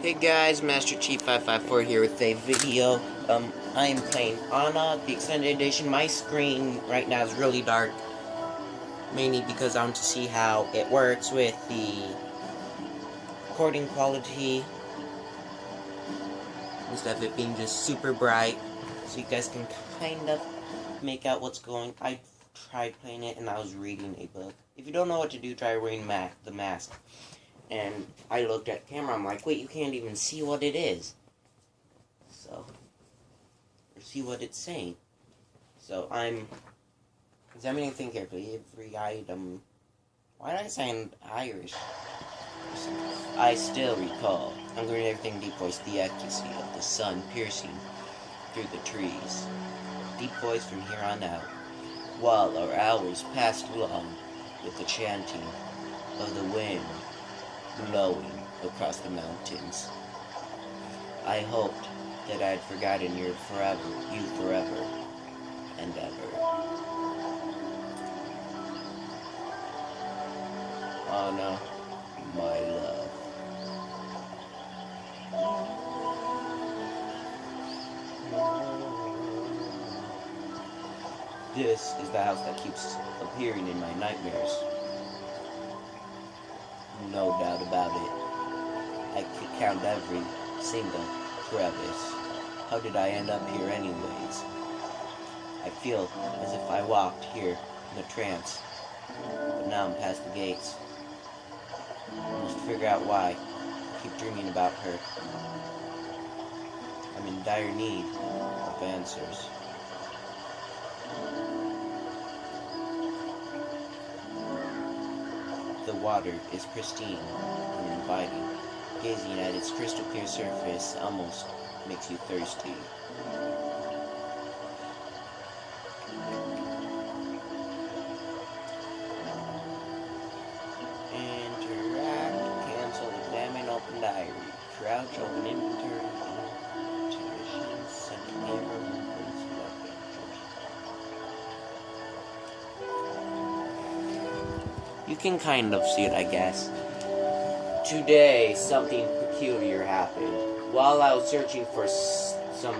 Hey guys, Master Chief 554 here with a video. I am playing Anna, the extended edition. My screen right now is really dark, mainly because I want to see how it works with the recording quality, instead of it being just super bright, so you guys can kind of make out what's going. I tried playing it and I was reading a book. If you don't know what to do, try wearing the mask. And I looked at the camera, I'm like, wait, you can't even see what it is. So, or see what it's saying. So, I'm examining things carefully. Every item. Why did I sound Irish? I still recall. I'm going everything deep voice, the ecstasy of the sun piercing through the trees. Deep voice from here on out. While our hours passed along with the chanting of the wind blowing across the mountains. I hoped that I had forgotten you forever and ever. Anna, my love. This is the house that keeps appearing in my nightmares. No doubt about it. I could count every single crevice. How did I end up here anyways? I feel as if I walked here in a trance, but now I'm past the gates. I must figure out why I keep dreaming about her. I'm in dire need of answers. The water is pristine and inviting. Gazing at its crystal clear surface almost makes you thirsty. Interact, cancel, examine, open diary, crouch, open inventory, intuition, send camera, movements, weapon. You can kind of see it, I guess. Today, something peculiar happened. While I was searching for some...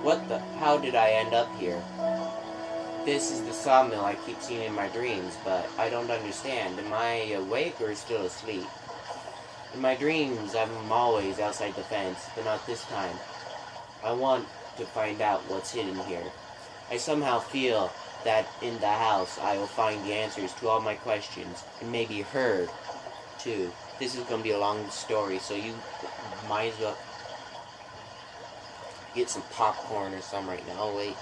What the... How did I end up here? This is the sawmill I keep seeing in my dreams, but I don't understand. Am I awake or still asleep? In my dreams, I'm always outside the fence, but not this time. I want to find out what's hidden here. I somehow feel that in the house I will find the answers to all my questions, and maybe her, too. This is going to be a long story, so you might as well get some popcorn or something right now. I'll wait.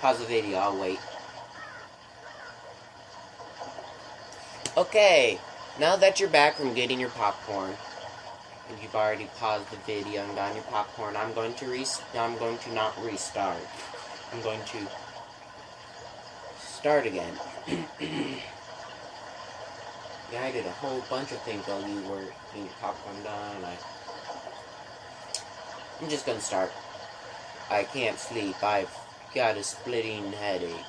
Pause the video, I'll wait. Okay, now that you're back from getting your popcorn, and you've already paused the video and gotten your popcorn, I'm going to not restart. I'm going to start again. Yeah, I did a whole bunch of things while you were getting your popcorn done. I'm just gonna start. I can't sleep. I've got a splitting headache.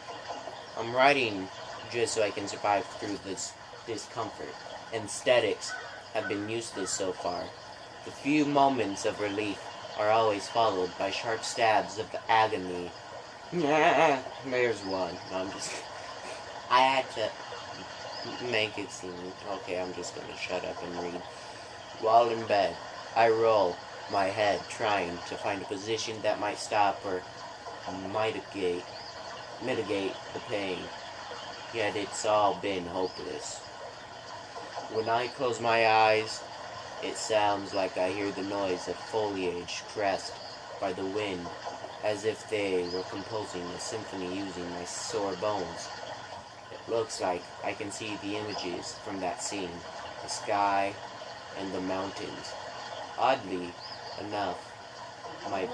I'm writing just so I can survive through this discomfort. Aesthetics have been useless so far. The few moments of relief are always followed by sharp stabs of agony. There's one. No, I'm just... I had to make it seem... Okay, I'm just gonna shut up and read. While in bed, I roll my head, trying to find a position that might stop or mitigate the pain. Yet it's all been hopeless. When I close my eyes, it sounds like I hear the noise of foliage caressed by the wind, as if they were composing a symphony using my sore bones. It looks like I can see the images from that scene, the sky and the mountains. Oddly enough, my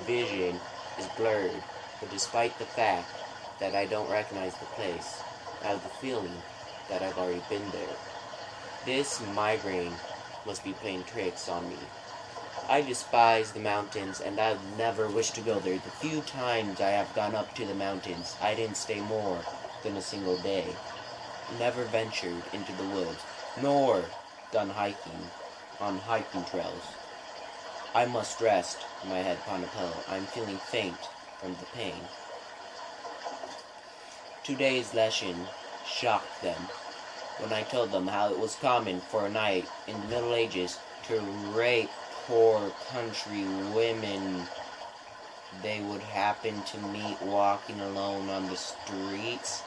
vision is blurred, but despite the fact that I don't recognize the place, I have the feeling that I've already been there. This migraine must be playing tricks on me. I despise the mountains, and I never wish to go there. The few times I have gone up to the mountains, I didn't stay more than a single day. Never ventured into the woods, nor done hiking on hiking trails. I must rest my head upon a pillow. I am feeling faint from the pain. Today's lesson shocked them when I told them how it was common for a knight in the Middle Ages to rape poor country women they would happen to meet walking alone on the streets.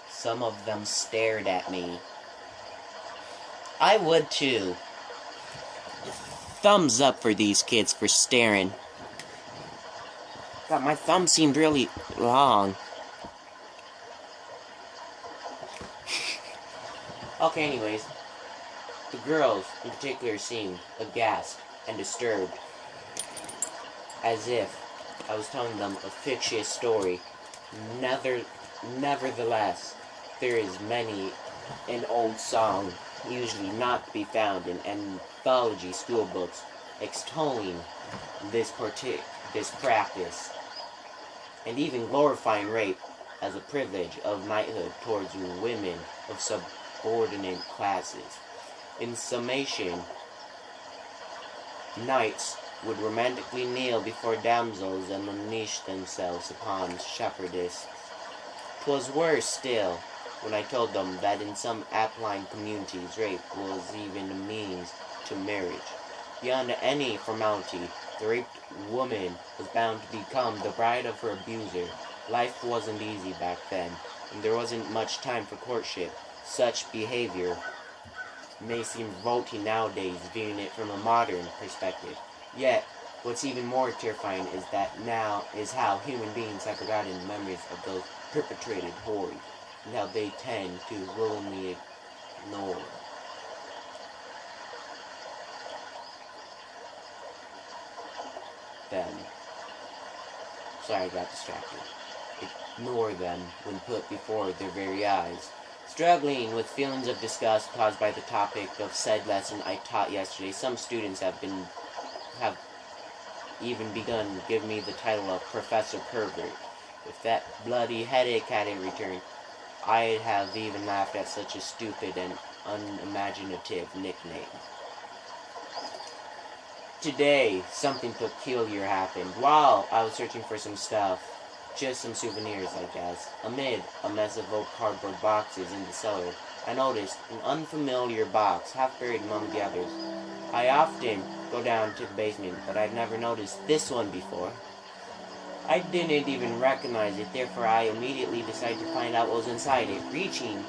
Some of them stared at me. I would too. Thumbs up for these kids for staring. God, my thumb seemed really long. Okay, anyways. The girls, in particular, seemed aghast and disturbed, as if I was telling them a fictitious story. Nevertheless, there is many an old song, usually not to be found in anthology school books, extolling this practice, and even glorifying rape as a privilege of knighthood towards women of subordinate classes. In summation, knights would romantically kneel before damsels and unleash themselves upon shepherdesses. 'Twas worse still when I told them that in some Appian communities rape was even a means to marriage. Beyond any formality, the raped woman was bound to become the bride of her abuser. Life wasn't easy back then, and there wasn't much time for courtship. Such behavior may seem revolting nowadays, viewing it from a modern perspective. Yet, what's even more terrifying is how human beings have forgotten the memories of those perpetrated horrors, and how they tend to willingly ignore them. Sorry, I got distracted. Ignore them when put before their very eyes. Struggling with feelings of disgust caused by the topic of said lesson I taught yesterday, some students have even begun to give me the title of Professor Pervert. If that bloody headache hadn't returned, I'd have even laughed at such a stupid and unimaginative nickname. Today, something peculiar happened. While I was searching for some stuff, just some souvenirs, I guess, amid a mess of old cardboard boxes in the cellar, I noticed an unfamiliar box, half buried among the others. I often go down to the basement, but I'd never noticed this one before. I didn't even recognize it, therefore I immediately decided to find out what was inside it. Reaching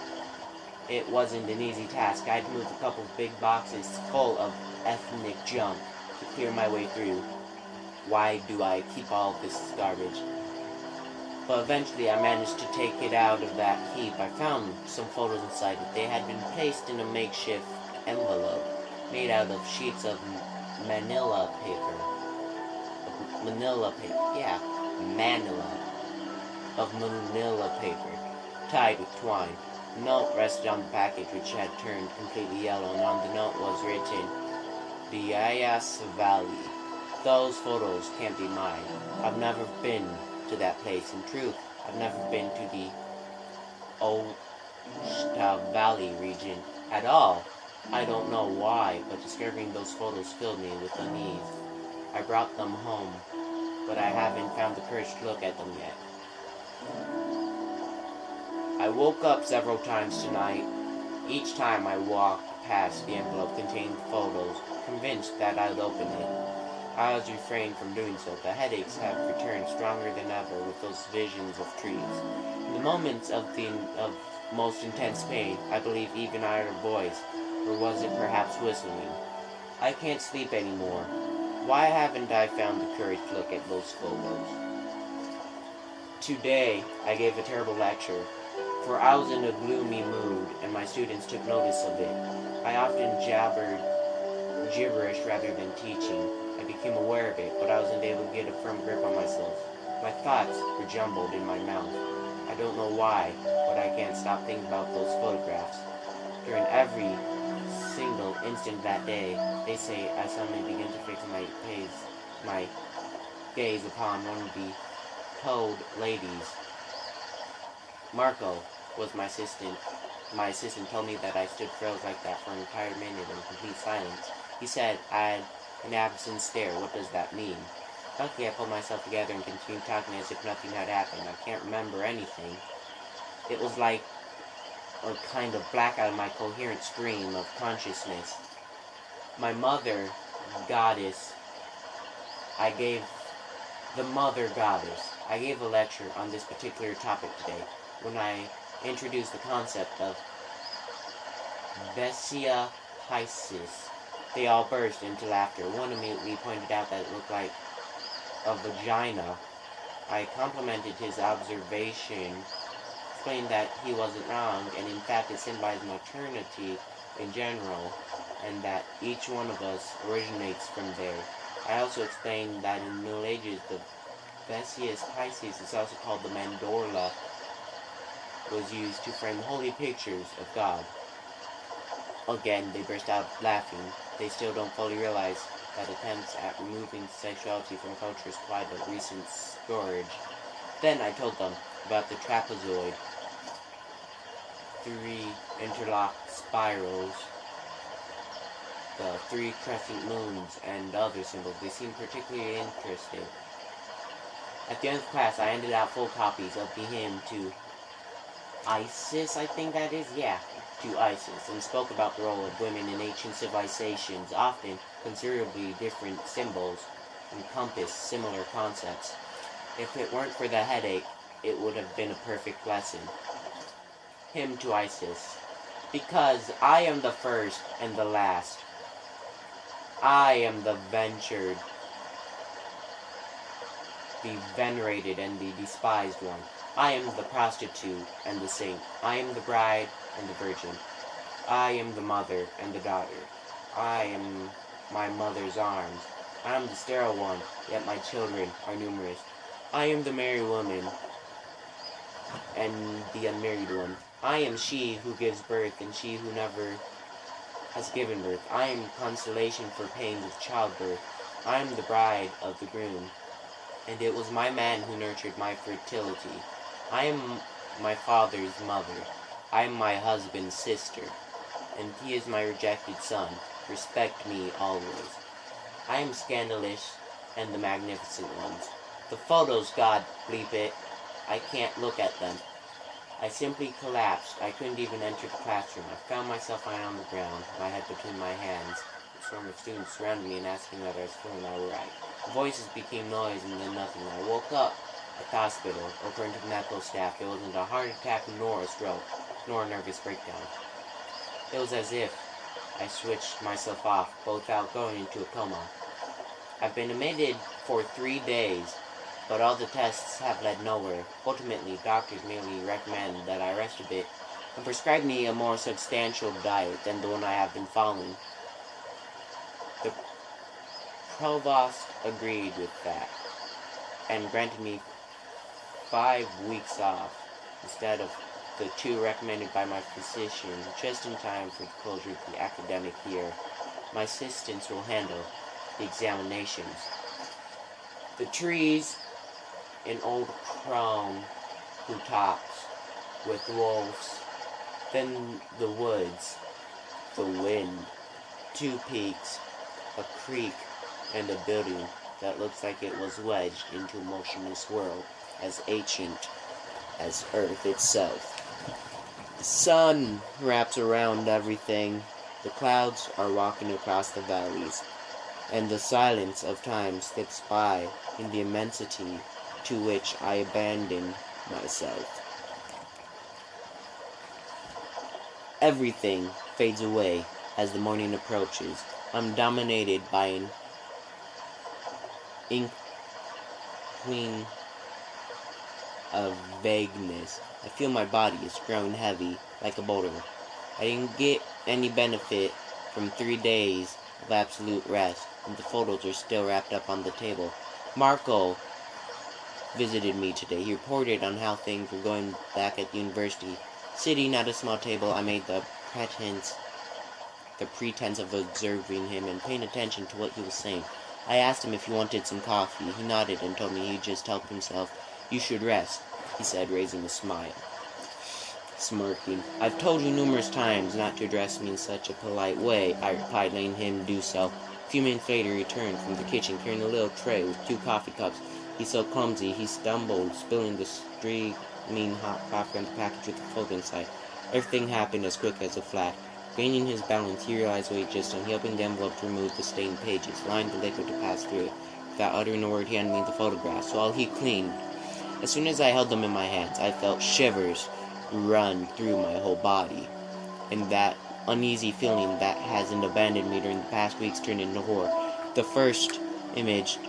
it wasn't an easy task. I had to move a couple of big boxes full of ethnic junk to clear my way through. Why do I keep all this garbage? But eventually I managed to take it out of that heap. I found some photos inside it. They had been placed in a makeshift envelope made out of sheets of manila paper. Manila paper, tied with twine. A note rested on the package, which had turned completely yellow, and on the note was written, Biayas Valley. Those photos can't be mine. I've never been to that place. In truth, I've never been to the Oshta Valley region at all. I don't know why, but discovering those photos filled me with unease. I brought them home, but I haven't found the courage to look at them yet. I woke up several times tonight. Each time I walked past the envelope containing the photos, convinced that I'd open it. I was refrained from doing so. The headaches have returned stronger than ever with those visions of trees. In the moments of most intense pain, I believe even I heard a voice, or was it perhaps whistling? I can't sleep anymore. Why haven't I found the courage to look at those photos? Today, I gave a terrible lecture, for I was in a gloomy mood, and my students took notice of it. I often jabbered gibberish rather than teaching. I became aware of it, but I wasn't able to get a firm grip on myself. My thoughts were jumbled in my mouth. I don't know why, but I can't stop thinking about those photographs. During every single instant that day, they say, I suddenly begin to fix my gaze upon one of the toad ladies. Marco was my assistant. My assistant told me that I stood froze like that for an entire minute in complete silence. He said I had an absent stare. What does that mean? Luckily, I pulled myself together and continued talking as if nothing had happened. I can't remember anything. It was like a kind of blackout of my coherent stream of consciousness. My mother goddess, I gave a lecture on this particular topic today. When I introduced the concept of Vesia Pisces, they all burst into laughter. One immediately pointed out that it looked like a vagina. I complimented his observation, explained that he wasn't wrong, and in fact it symbolized maternity in general, and that each one of us originates from there. I also explained that in the Middle Ages, the Vesia Pisces is also called the mandorla, was used to frame holy pictures of God. Again, they burst out laughing. They still don't fully realize that attempts at removing sexuality from culture is quite a recent scourge. Then I told them about the trapezoid, 3 interlocked spirals, the 3 crescent moons, and other symbols. They seemed particularly interested. At the end of class, I handed out full copies of the hymn to Isis, I think that is? Yeah, to Isis, and spoke about the role of women in ancient civilizations. Often, considerably different symbols encompass similar concepts. If it weren't for the headache, it would have been a perfect lesson. Hymn to Isis. Because I am the first and the last. I am the ventured, the venerated, and the despised one. I am the prostitute and the saint. I am the bride and the virgin. I am the mother and the daughter. I am my mother's arms. I am the sterile one, yet my children are numerous. I am the married woman and the unmarried one. I am she who gives birth and she who never has given birth. I am consolation for pains of childbirth. I am the bride of the groom, and it was my man who nurtured my fertility. I am my father's mother. I am my husband's sister, and he is my rejected son. Respect me always. I am scandalous and the magnificent ones. The photos, God bleep it, I can't look at them. I simply collapsed. I couldn't even enter the classroom. I found myself lying on the ground, my head between my hands. A swarm of students surrounded me and asking whether I was feeling all right. Voices became noise and then nothing. I woke up at the hospital. According to the medical staff, it wasn't a heart attack nor a stroke, nor a nervous breakdown. It was as if I switched myself off, both out going into a coma. I've been admitted for 3 days, but all the tests have led nowhere. Ultimately, doctors merely recommend that I rest a bit and prescribe me a more substantial diet than the one I have been following. The provost agreed with that and granted me 5 weeks off instead of the 2 recommended by my physician, just in time for the closure of the academic year. My assistants will handle the examinations. The trees in old crone who talks with wolves, then the woods, the wind, 2 peaks, a creek, and a building that looks like it was wedged into a motionless world as ancient as Earth itself. The sun wraps around everything. The clouds are walking across the valleys, and the silence of time slips by in the immensity to which I abandon myself. Everything fades away as the morning approaches. I'm dominated by an inkling of vagueness. I feel my body is growing heavy, like a boulder. I didn't get any benefit from 3 days of absolute rest, and the photos are still wrapped up on the table. Marco visited me today. He reported on how things were going back at the university. Sitting at a small table, I made the the pretense of observing him and paying attention to what he was saying. I asked him if he wanted some coffee. He nodded and told me he'd just help himself. "You should rest," he said, raising a smile. Smirking. "I've told you numerous times not to address me in such a polite way," I replied, letting him do so. A few minutes later he returned from the kitchen carrying a little tray with 2 coffee cups. He's so clumsy, he stumbled, spilling the streaming hot coffee on the package with the folder inside. Everything happened as quick as a flash. Gaining his balance, he realized what he'd just done. He opened the envelope to remove the stained pages, allowing the liquid to pass through it. Without uttering a word, he handed me the photographs, while he cleaned. As soon as I held them in my hands, I felt shivers run through my whole body, and that uneasy feeling that hasn't abandoned me during the past weeks turned into horror. The first image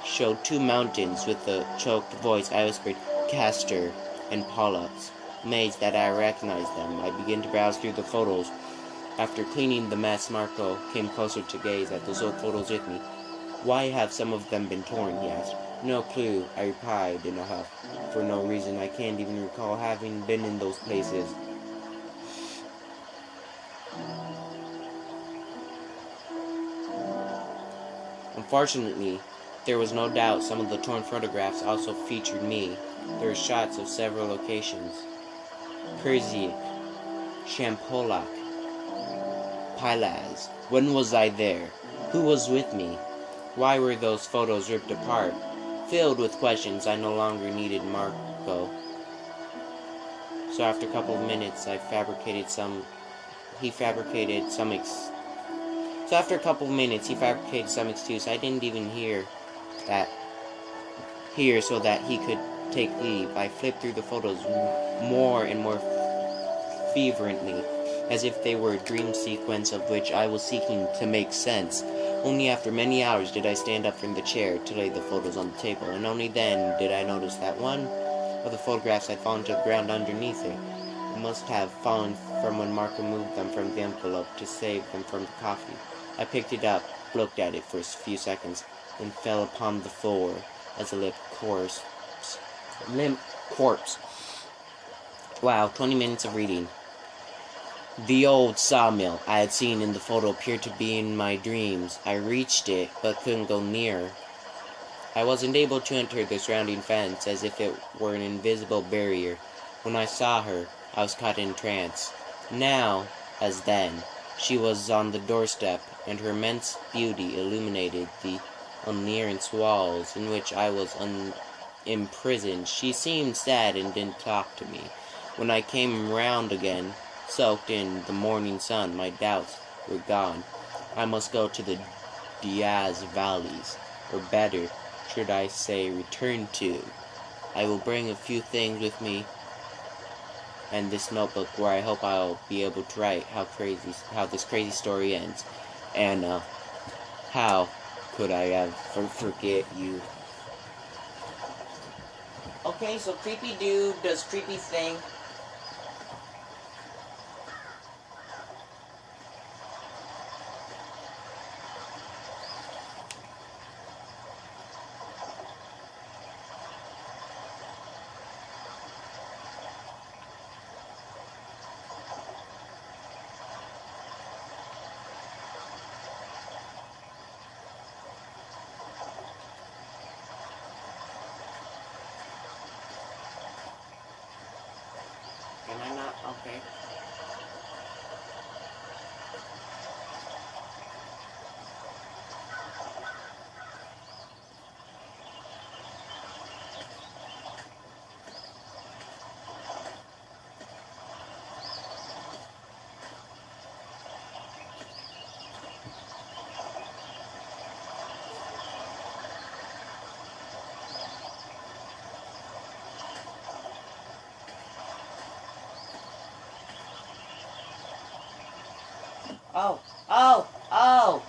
showed 2 mountains. With a choked voice, I whispered, "Castor and Pollux." Amazed that I recognized them, I began to browse through the photos. After cleaning the mess, Marco came closer to gaze at those old photos with me. "Why have some of them been torn?" he asked. "No clue," I replied in a huff. "For no reason. I can't even recall having been in those places." Unfortunately, there was no doubt some of the torn photographs also featured me. There were shots of several locations. Persia, Champolak, Pilaz. When was I there? Who was with me? Why were those photos ripped apart? Filled with questions, I no longer needed Marco. So after a couple of minutes, he fabricated some excuse. I didn't even hear so that he could take leave. I flipped through the photos more and more fervently, as if they were a dream sequence of which I was seeking to make sense. Only after many hours did I stand up from the chair to lay the photos on the table, and only then did I notice that one of the photographs had fallen to the ground underneath it. It must have fallen from when Marco moved them from the envelope to save them from the coffee. I picked it up, looked at it for a few seconds, then fell upon the floor as a limp corpse. Wow, 20 minutes of reading. The old sawmill I had seen in the photo appeared to be in my dreams. I reached it, but couldn't go near. I wasn't able to enter the surrounding fence, as if it were an invisible barrier. When I saw her, I was caught in trance. Now, as then, she was on the doorstep, and her immense beauty illuminated the unearthly walls in which I was imprisoned. She seemed sad and didn't talk to me. When I came round again, soaked in the morning sun, my doubts were gone. I must go to the Diaz Valleys, or better, should I say, return to. I will bring a few things with me, and this notebook where I hope I'll be able to write how this crazy story ends. Anna, how could I ever forget you? Okay, so creepy dude does creepy thing. Am I not? Okay. Oh, oh, oh!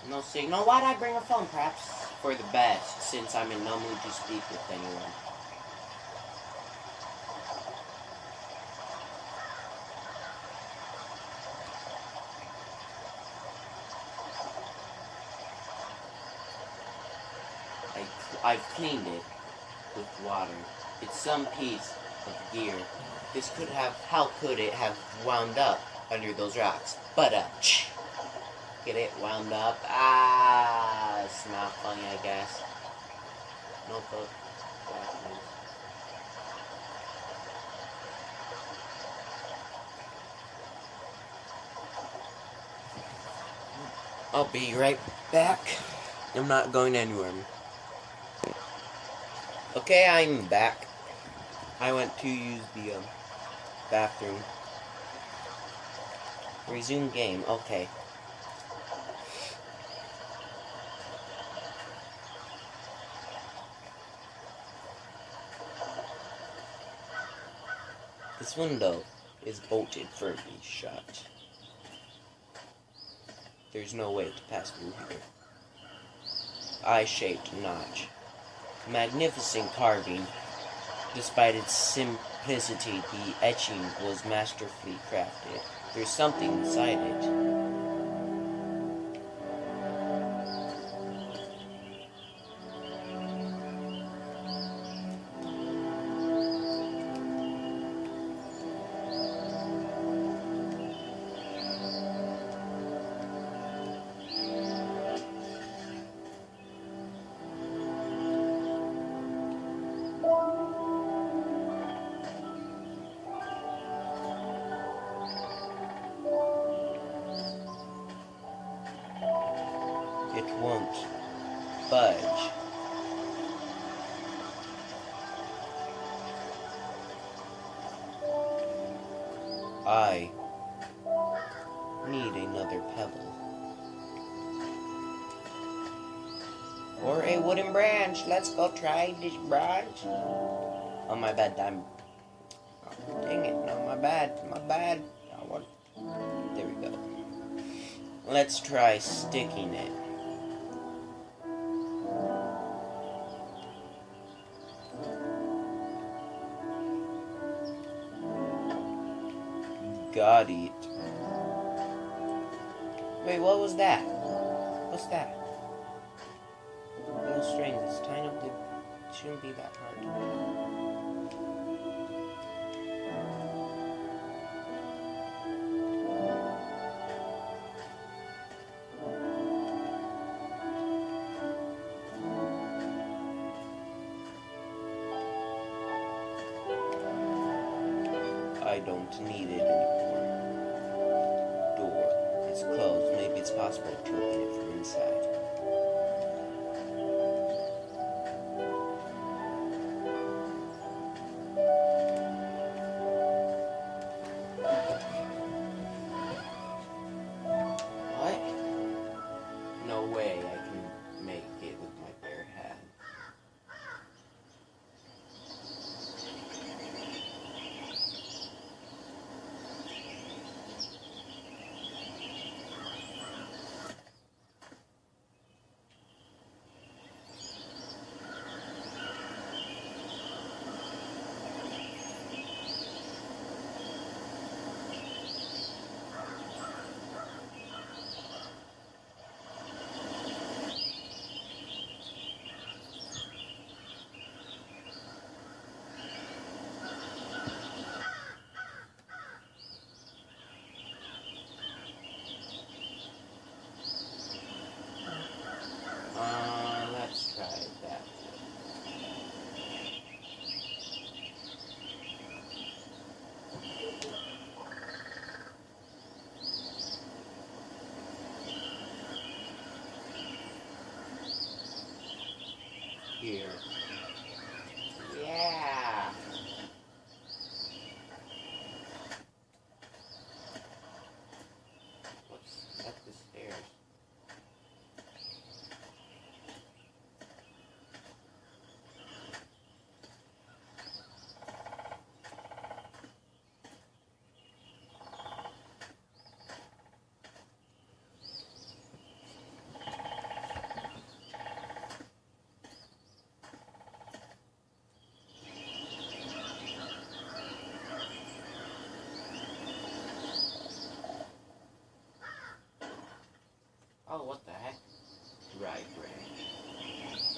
No signal. Why'd I bring a phone, perhaps? for the best, since I'm in no mood to speak with anyone. I've cleaned it with water. It's some piece of gear. How could it have wound up under those rocks? But, get it wound up? It's not funny, I guess. Notebook. I'll be right back. I'm not going anywhere. Okay, I'm back. I went to use the bathroom. Resume game. Okay. This window is bolted firmly shut. There's no way to pass through here. Eye-shaped notch. Magnificent carving. Despite its simplicity, the etching was masterfully crafted. There's something inside it. It won't budge. I need another pebble. Or a wooden branch. Let's go try this branch. Oh, my bad. Dang it. No, my bad. There we go. Let's try sticking it. Got it. Wait, what was that? What's that? Little strings. It's tying up the... Shouldn't be that hard. I don't need it anymore. Door. It's closed. Maybe it's possible to open it from inside. What? No way I can make it with my bare hand.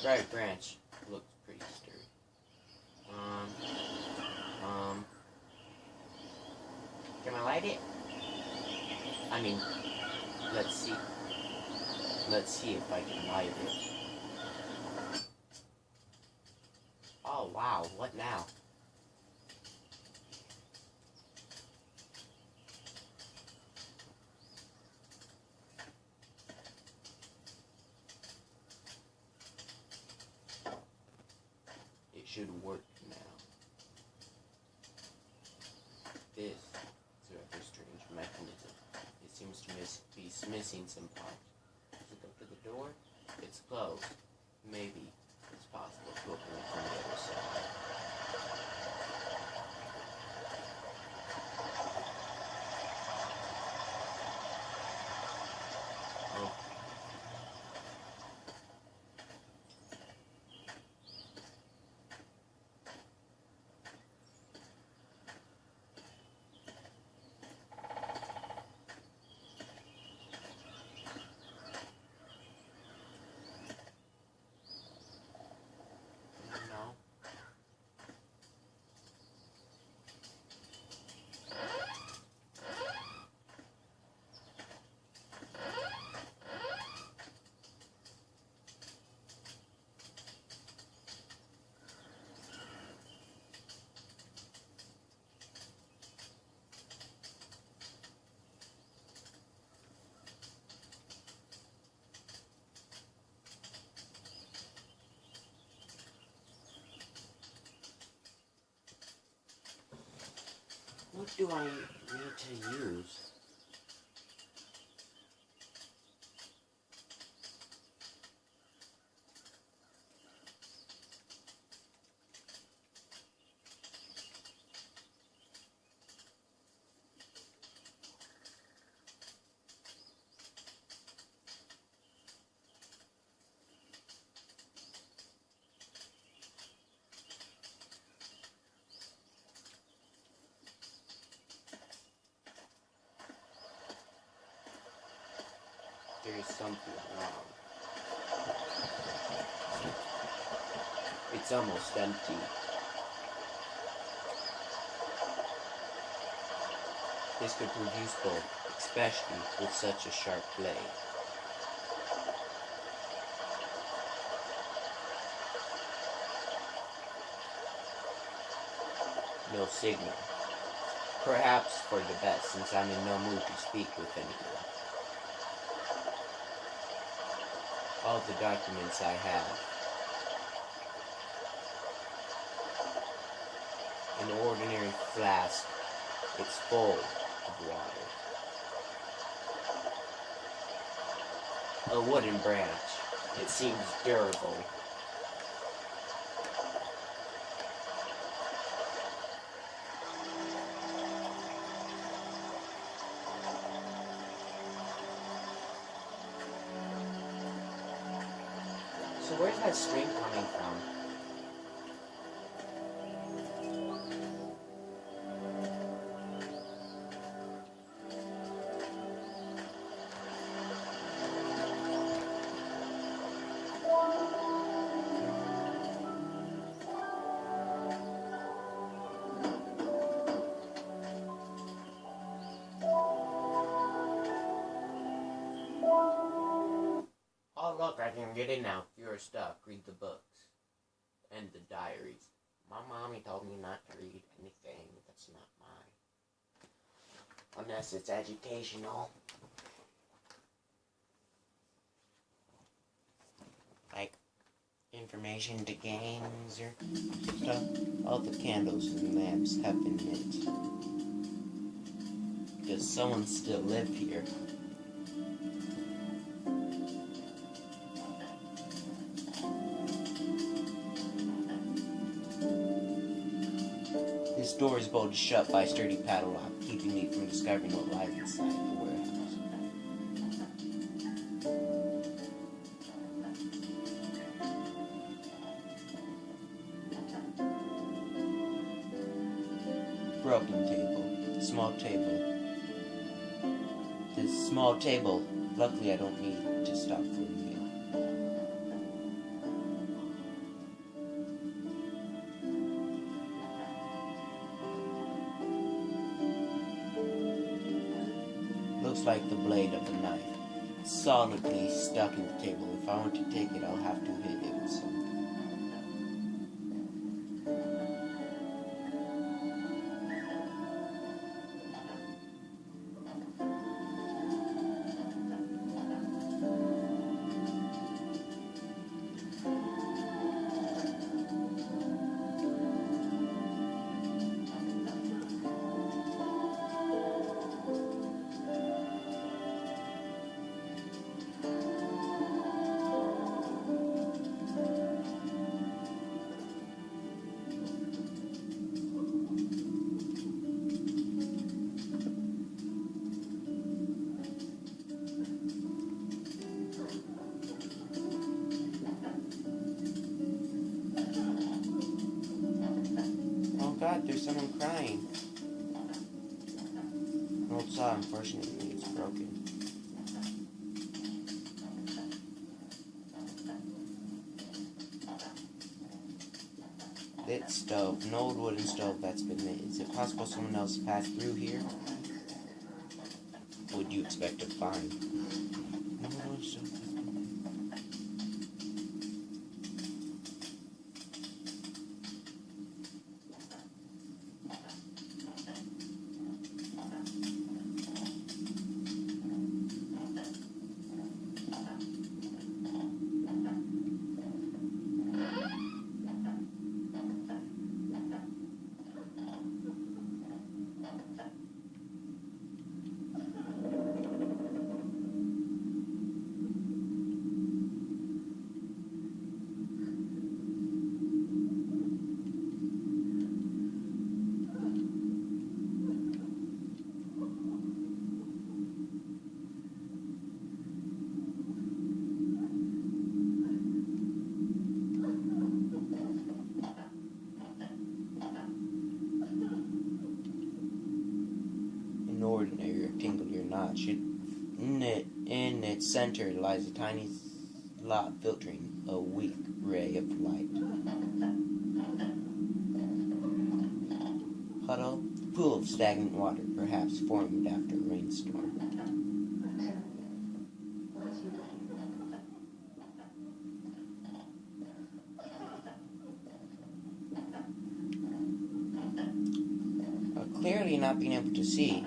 Right branch looks pretty sturdy. Can I light it? I mean, let's see. Let's see if I can light it. Oh wow, what now? It should work now. This is a rather strange mechanism. It seems to be missing some parts. Look up to the door. It's closed. Maybe it's possible to open it from the other side. Oh. No. What do I need to use? There is something wrong. It's almost empty. This could prove useful, especially with such a sharp blade. No signal. Perhaps for the best, since I'm in no mood to speak with anyone. All the documents I have. An ordinary flask. It's full of water. A wooden branch. It seems durable. So where's that string coming from? Oh look, I can get in now. If you're stuck, read the books. And the diaries. My mommy told me not to read anything that's not mine. Unless it's educational. Like information to games or stuff. All the candles and lamps have been lit. Does someone still live here? This door is bolted shut by a sturdy padlock, keeping me from discovering what lies inside the warehouse. Broken table. Small table. This small table. Luckily I don't need to stop for a meal. looks like the blade of a knife. It's solidly stuck in the table. If I want to take it, I'll have to hit it with something. God, there's someone crying. Old saw, unfortunately, it's broken. Lit stove, an old wooden stove that's been lit. Is it possible someone else passed through here? What would you expect to find? No, stove. Ordinary rectangular notch. In its center lies a tiny slot filtering a weak ray of light. Puddle, pool of stagnant water, perhaps formed after a rainstorm. Clearly not being able to see.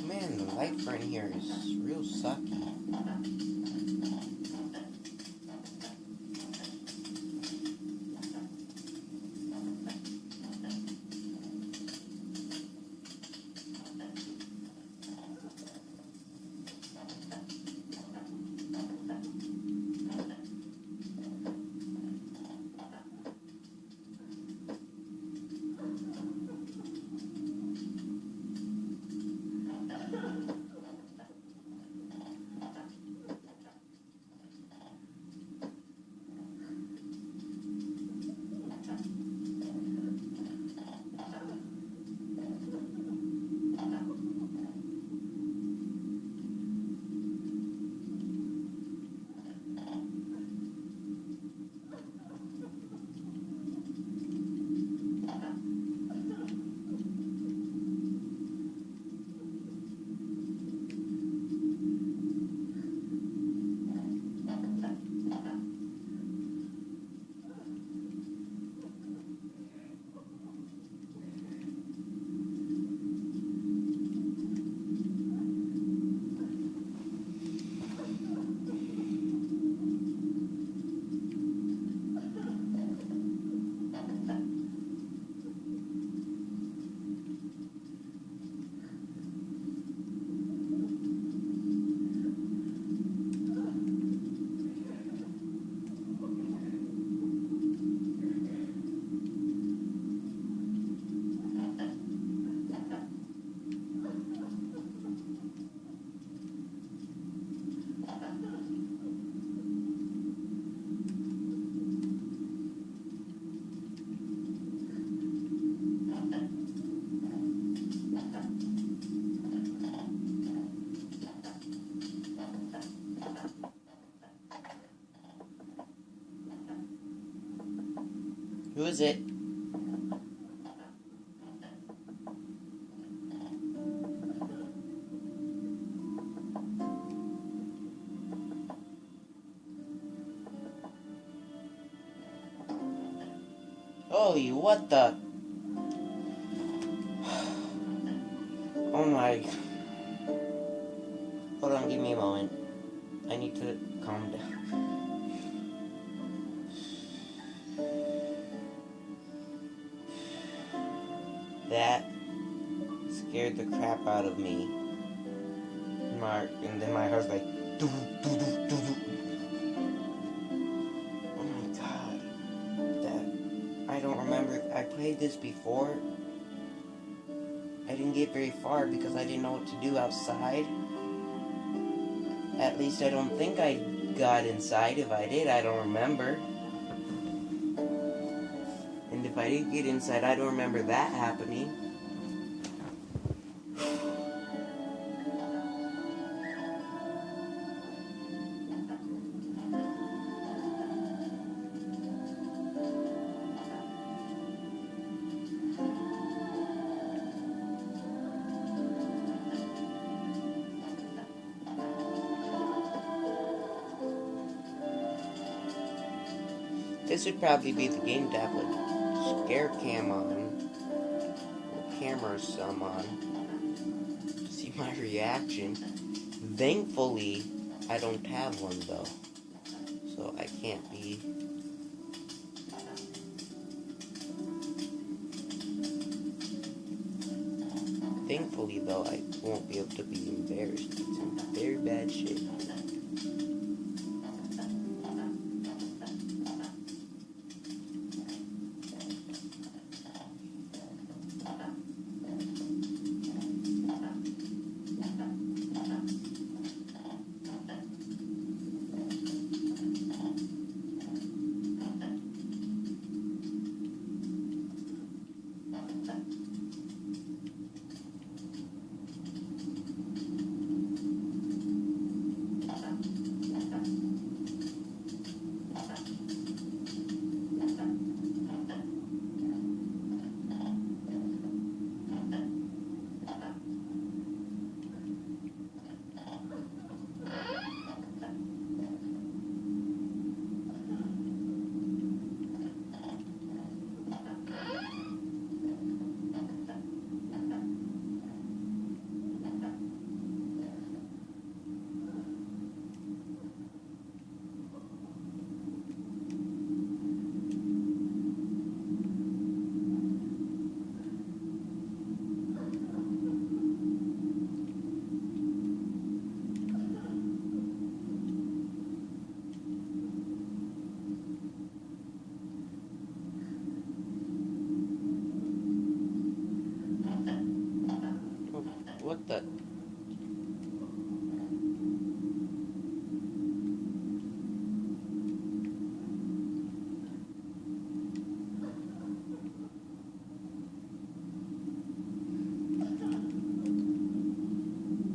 Man, the light for in here is real sucky. Who is it? Holy, what the? Oh my. Hold on, give me a moment. I need to calm down. That scared the crap out of me. And then my heart's like, doo doo doo doo doo. Oh my god. I don't remember. I played this before. I didn't get very far because I didn't know what to do outside. At least I don't think I got inside. If I did, I don't remember. And if I did get inside, I don't remember that happening. This would probably be the game to have a scare cam on, or camera or some on, to see my reaction. Thankfully, I don't have one though, so I can't be. Thankfully though, I won't be able to be embarrassed. It's in very bad shape. What the?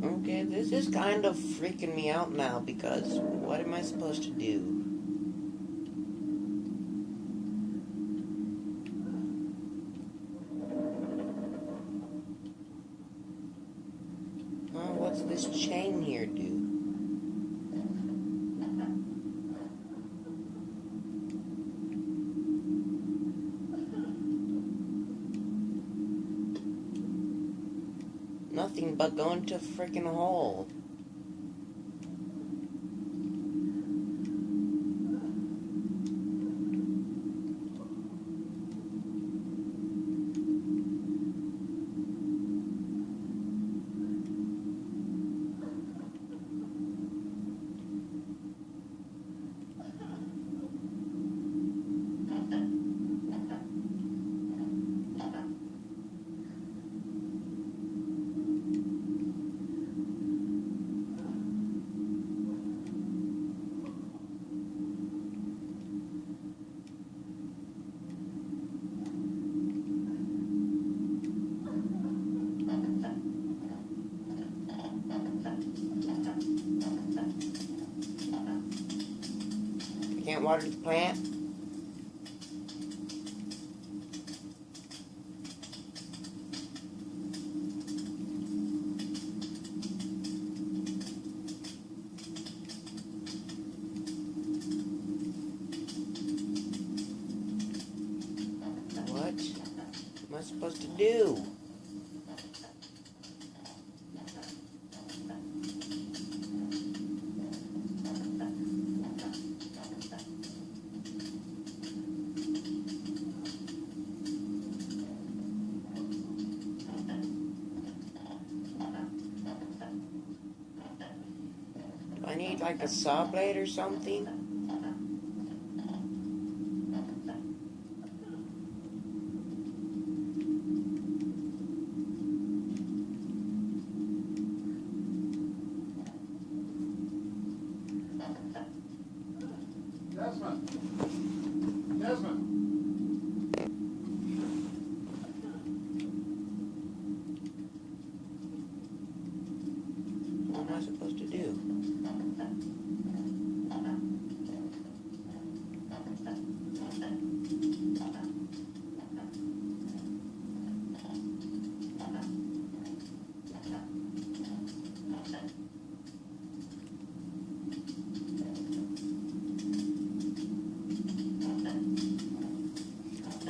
Okay, this is kind of freaking me out now because what am I supposed to do? What's this chain here do? Nothing but going to a freaking hole. Can't water the plant? What am I supposed to do? Do I need like a saw blade or something? Desmond. What am I supposed to do?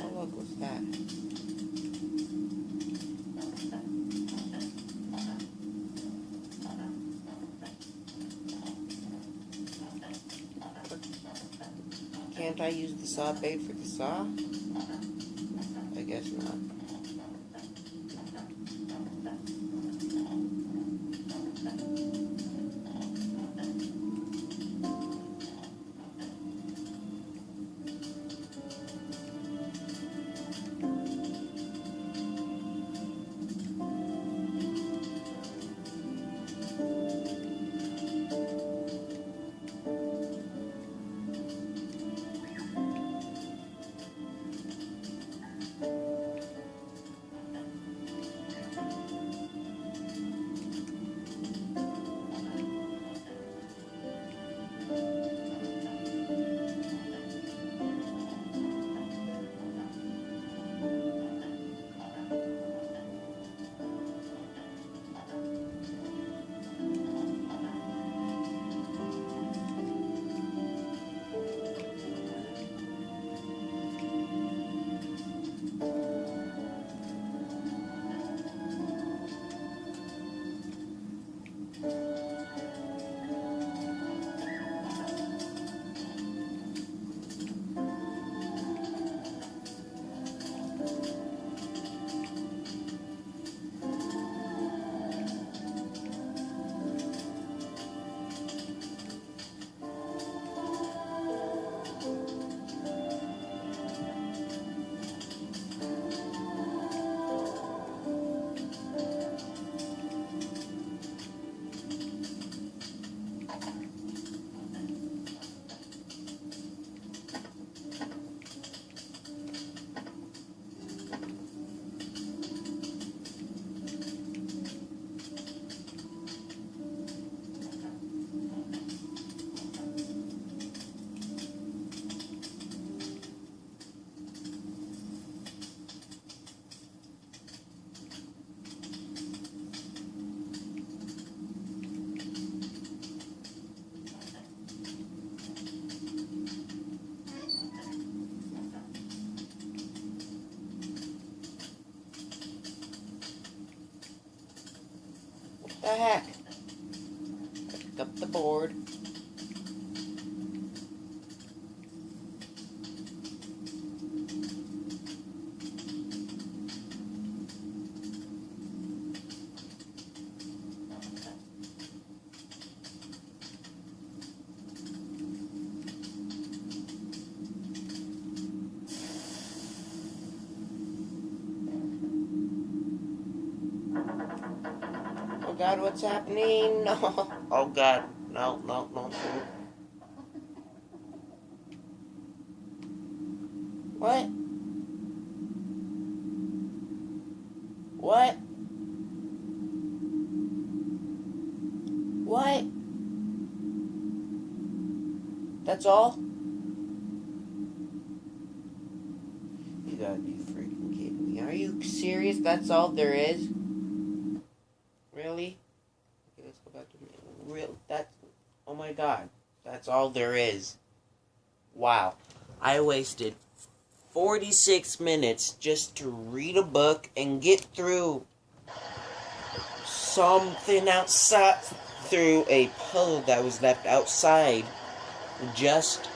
Oh, look, what's that? Can't I use the saw blade for the saw? I guess not. What the heck? Pick up the board. Oh God, what's happening? No. Oh God. No, no, no, no. What? What? What? That's all? You gotta be freaking kidding me. Are you serious? That's all there is? Really? Okay, let's go back to real. That's. Oh my God. That's all there is. Wow. I wasted 46 minutes just to read a book and get through something outside, through a puzzle that was left outside, just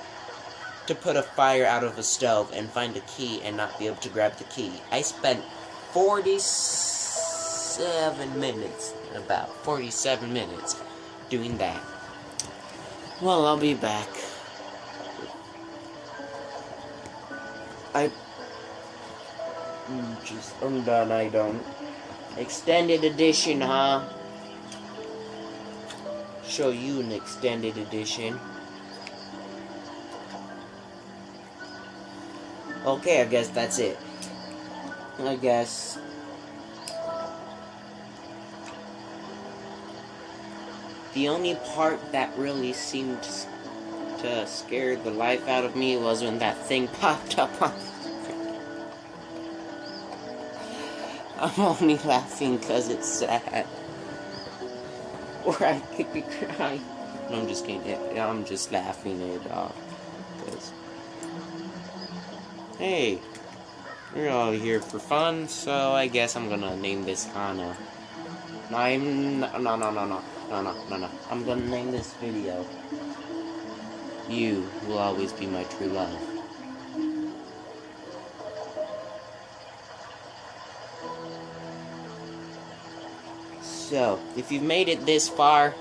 to put a fire out of a stove and find a key and not be able to grab the key. I spent 47 minutes, about 47 minutes, doing that. Well, I'll be back. I'm done, I don't. Extended edition, huh? Show you an extended edition. Okay, I guess that's it. I guess. The only part that really seemed to scare the life out of me was when that thing popped up on. I'm only laughing because it's sad. Or I could be crying. No, I'm just kidding. I'm just laughing it off. Because, hey, we're all here for fun, so I guess I'm gonna name this Hana. No. I'm gonna name this video You Will Always Be My True Love. So, if you've made it this far,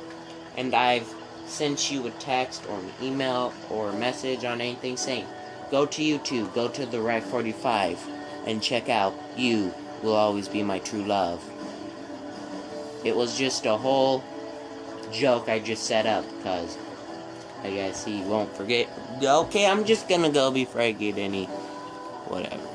and I've sent you a text or an email or a message on anything saying, go to YouTube, go to the Right 45, and check out You Will Always Be My True Love. It was just a whole joke I just set up, because I guess he won't forget. Okay, I'm just gonna go before I get any whatever.